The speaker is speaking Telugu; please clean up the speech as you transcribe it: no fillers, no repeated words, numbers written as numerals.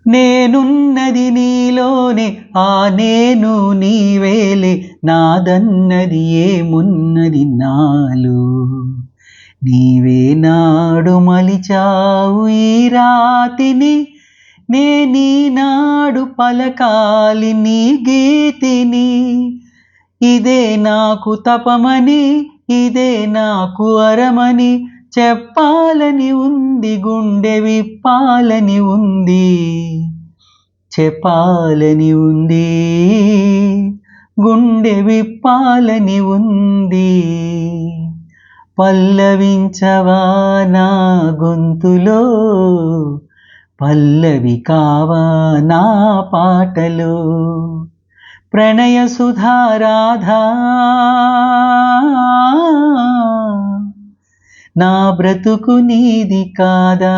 నేనున్నది నీలోనే, ఆ నేను నీవేలే, నాదన్నది ఏమున్నది నాలో. నీవే నాడు మలిచావు ఈ రాతిని, నే నీనాడు పలకాలి నీ గీతిని. ఇదే నాకు తపమని, ఇదే నాకు వరమని, చెప్పాలని ఉంది, గుండె విప్పాలని ఉంది, చెప్పాలని ఉంది, గుండె విప్పాలని ఉంది. పల్లవించవా నా గొంతులో, పల్లవి కావా నా పాటలో. ప్రణయ సుధారాధా నా బ్రతుకు నీది కాదా.